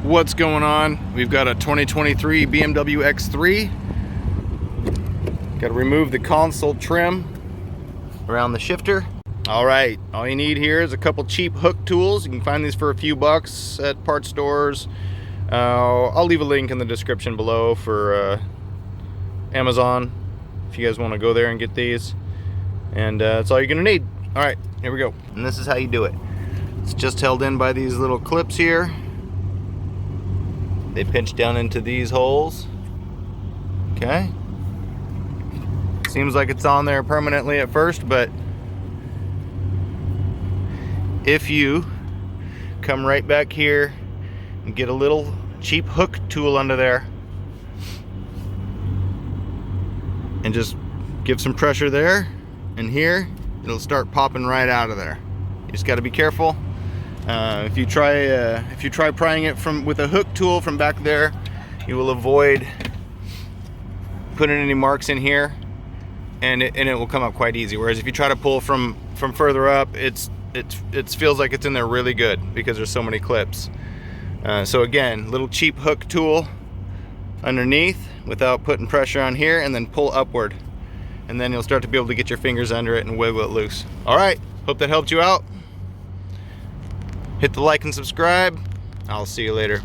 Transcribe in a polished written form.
What's going on? We've got a 2023 BMW X3. Got to remove the console trim around the shifter. Alright, all you need here is a couple cheap hook tools. You can find these for a few bucks at parts stores. I'll leave a link in the description below for Amazon if you guys want to go there and get these. And that's all you're going to need. Alright, here we go. And this is how you do it. It's just held in by these little clips here. They pinch down into these holes. Okay. Seems like it's on there permanently at first, but if you come right back here and get a little cheap hook tool under there and just give some pressure there and here, it'll start popping right out of there. You just got to be careful. If you try prying it with a hook tool from back there, you will avoid putting any marks in here, and it will come up quite easy. Whereas if you try to pull from further up, it feels like it's in there really good because there's so many clips. So again, little cheap hook tool underneath without putting pressure on here, and then pull upward, and then you'll start to be able to get your fingers under it and wiggle it loose. All right, hope that helped you out. Hit the like and subscribe. I'll see you later.